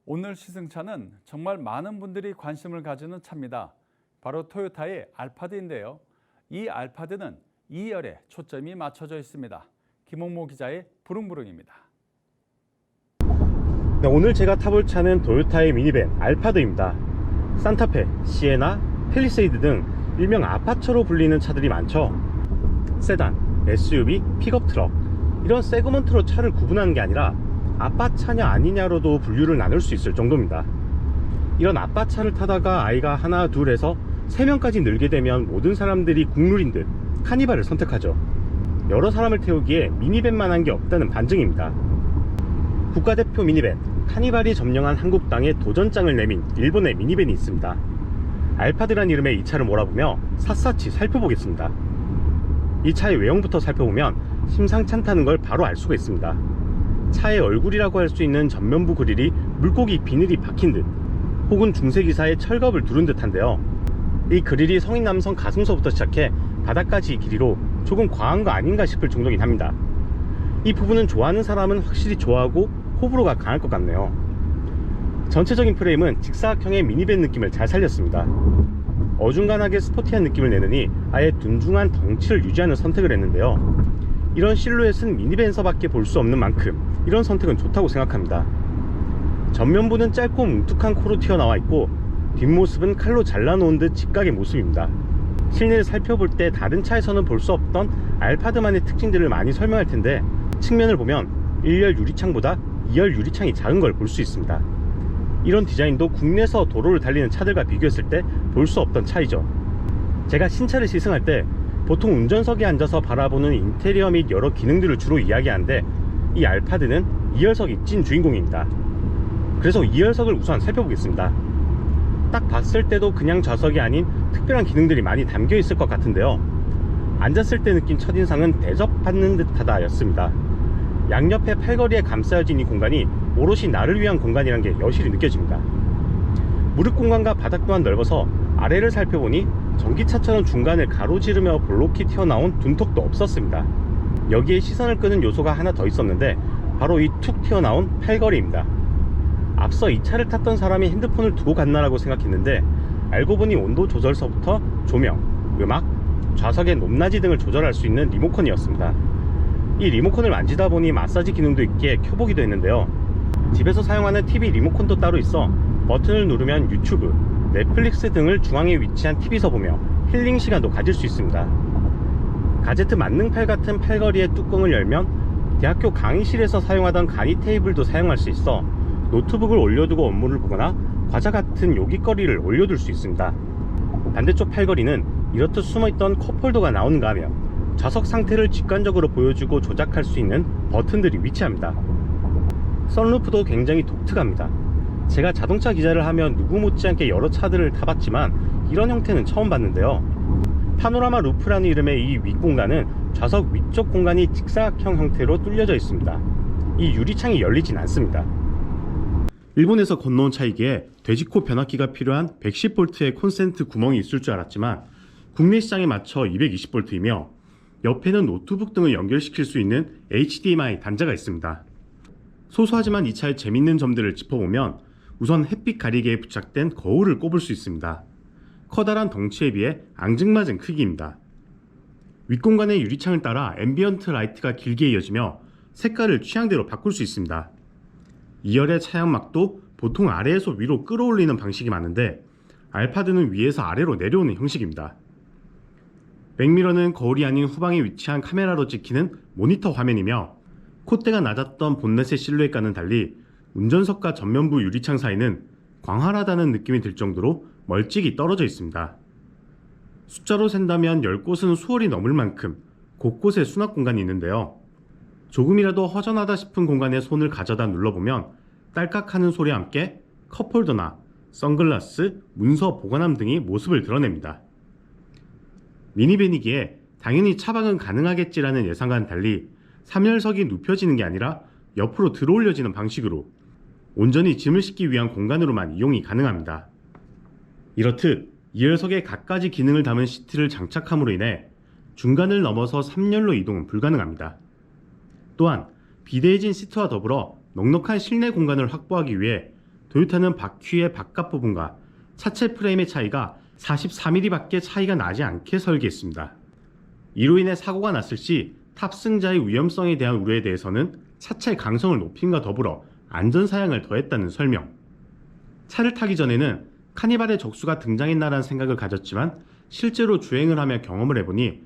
오늘 시승차는 정말 많은 분들이 관심을 가지는 차입니다. 바로 토요타의 알파드인데요. 이 알파드는 2열에 초점이 맞춰져 있습니다. 김홍모 기자의 부릉부릉입니다. 네, 오늘 제가 타볼 차는 토요타의 미니밴 알파드입니다. 산타페, 시에나, 팰리세이드 등 일명 아파처로 불리는 차들이 많죠. 세단, SUV, 픽업 트럭 이런 세그먼트로 차를 구분하는 게 아니라 아빠차냐 아니냐로도 분류를 나눌 수 있을 정도입니다. 이런 아빠차를 타다가 아이가 하나 둘해서 3명까지 늘게 되면 모든 사람들이 국룰인 듯 카니발을 선택하죠. 여러 사람을 태우기에 미니밴만한 게 없다는 반증입니다. 국가대표 미니밴 카니발이 점령한 한국 땅에 도전장을 내민 일본의 미니밴이 있습니다. 알파드란 이름의 이 차를 몰아보며 샅샅이 살펴보겠습니다. 이 차의 외형부터 살펴보면 심상치 않다는 걸 바로 알 수가 있습니다. 차의 얼굴이라고 할 수 있는 전면부 그릴이 물고기 비늘이 박힌 듯 혹은 중세기사의 철갑을 두른 듯한데요. 이 그릴이 성인 남성 가슴서부터 시작해 바닥까지 길이로 조금 과한 거 아닌가 싶을 정도긴 합니다. 이 부분은 좋아하는 사람은 확실히 좋아하고 호불호가 강할 것 같네요. 전체적인 프레임은 직사각형의 미니밴 느낌을 잘 살렸습니다. 어중간하게 스포티한 느낌을 내느니 아예 둔중한 덩치를 유지하는 선택을 했는데요. 이런 실루엣은 미니밴에서밖에 볼 수 없는 만큼 이런 선택은 좋다고 생각합니다. 전면부는 짧고 뭉툭한 코로 튀어나와 있고 뒷모습은 칼로 잘라놓은 듯 직각의 모습입니다. 실내를 살펴볼 때 다른 차에서는 볼 수 없던 알파드만의 특징들을 많이 설명할 텐데 측면을 보면 1열 유리창보다 2열 유리창이 작은 걸 볼 수 있습니다. 이런 디자인도 국내에서 도로를 달리는 차들과 비교했을 때 볼 수 없던 차이죠. 제가 신차를 시승할 때 보통 운전석에 앉아서 바라보는 인테리어 및 여러 기능들을 주로 이야기하는데 이 알파드는 2열석이 찐 주인공입니다. 그래서 2열석을 우선 살펴보겠습니다. 딱 봤을 때도 그냥 좌석이 아닌 특별한 기능들이 많이 담겨 있을 것 같은데요. 앉았을 때 느낀 첫인상은 대접받는 듯하다 였습니다. 양옆에 팔걸이에 감싸여진 이 공간이 오롯이 나를 위한 공간이란 게 여실히 느껴집니다. 무릎 공간과 바닥 또한 넓어서 아래를 살펴보니 전기차처럼 중간을 가로지르며 볼록히 튀어나온 둔턱도 없었습니다. 여기에 시선을 끄는 요소가 하나 더 있었는데 바로 이 툭 튀어나온 팔걸이입니다. 앞서 이 차를 탔던 사람이 핸드폰을 두고 갔나라고 생각했는데 알고 보니 온도 조절서부터 조명, 음악, 좌석의 높낮이 등을 조절할 수 있는 리모컨이었습니다. 이 리모컨을 만지다 보니 마사지 기능도 있기에 켜보기도 했는데요. 집에서 사용하는 TV 리모컨도 따로 있어 버튼을 누르면 유튜브, 넷플릭스 등을 중앙에 위치한 TV에서 보며 힐링 시간도 가질 수 있습니다. 가제트 만능팔 같은 팔걸이의 뚜껑을 열면 대학교 강의실에서 사용하던 강의 테이블도 사용할 수 있어 노트북을 올려두고 업무를 보거나 과자 같은 요깃거리를 올려둘 수 있습니다. 반대쪽 팔걸이는 이렇듯 숨어있던 컵홀더가 나오는가 하며 좌석 상태를 직관적으로 보여주고 조작할 수 있는 버튼들이 위치합니다. 선루프도 굉장히 독특합니다. 제가 자동차 기자를 하면 누구 못지않게 여러 차들을 타봤지만 이런 형태는 처음 봤는데요. 파노라마 루프라는 이름의 이 윗공간은 좌석 위쪽 공간이 직사각형 형태로 뚫려져 있습니다. 이 유리창이 열리진 않습니다. 일본에서 건너온 차이기에 돼지코 변압기가 필요한 110V의 콘센트 구멍이 있을 줄 알았지만 국내 시장에 맞춰 220V이며 옆에는 노트북 등을 연결시킬 수 있는 HDMI 단자가 있습니다. 소소하지만 이 차의 재밌는 점들을 짚어보면 우선 햇빛 가리개에 부착된 거울을 꼽을 수 있습니다. 커다란 덩치에 비해 앙증맞은 크기입니다. 윗공간의 유리창을 따라 앰비언트 라이트가 길게 이어지며 색깔을 취향대로 바꿀 수 있습니다. 2열의 차양막도 보통 아래에서 위로 끌어올리는 방식이 많은데 알파드는 위에서 아래로 내려오는 형식입니다. 백미러는 거울이 아닌 후방에 위치한 카메라로 찍히는 모니터 화면이며 콧대가 낮았던 본넷의 실루엣과는 달리 운전석과 전면부 유리창 사이는 광활하다는 느낌이 들 정도로 멀찍이 떨어져 있습니다. 숫자로 센다면 10곳은 수월히 넘을 만큼 곳곳에 수납 공간이 있는데요. 조금이라도 허전하다 싶은 공간에 손을 가져다 눌러보면 딸깍하는 소리와 함께 컵홀더나 선글라스, 문서 보관함 등이 모습을 드러냅니다. 미니밴이기에 당연히 차박은 가능하겠지라는 예상과는 달리 3열석이 눕혀지는 게 아니라 옆으로 들어올려지는 방식으로 온전히 짐을 싣기 위한 공간으로만 이용이 가능합니다. 이렇듯 2열석에 갖가지 기능을 담은 시트를 장착함으로 인해 중간을 넘어서 3열로 이동은 불가능합니다. 또한 비대해진 시트와 더불어 넉넉한 실내 공간을 확보하기 위해 도요타는 바퀴의 바깥 부분과 차체 프레임의 차이가 44mm밖에 차이가 나지 않게 설계했습니다. 이로 인해 사고가 났을 시 탑승자의 위험성에 대한 우려에 대해서는 차체 강성을 높임과 더불어 안전사양을 더했다는 설명. 차를 타기 전에는 카니발의 적수가 등장했나라는 생각을 가졌지만 실제로 주행을 하며 경험을 해보니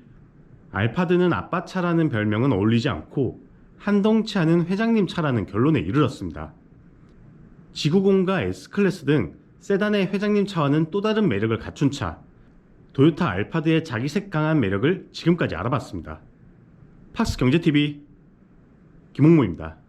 알파드는 아빠 차라는 별명은 어울리지 않고 한덩치 하는 회장님 차라는 결론에 이르렀습니다. G90과 S클래스 등 세단의 회장님 차와는 또 다른 매력을 갖춘 차, 도요타 알파드의 자기색 강한 매력을 지금까지 알아봤습니다. 팍스경제TV 김홍모입니다.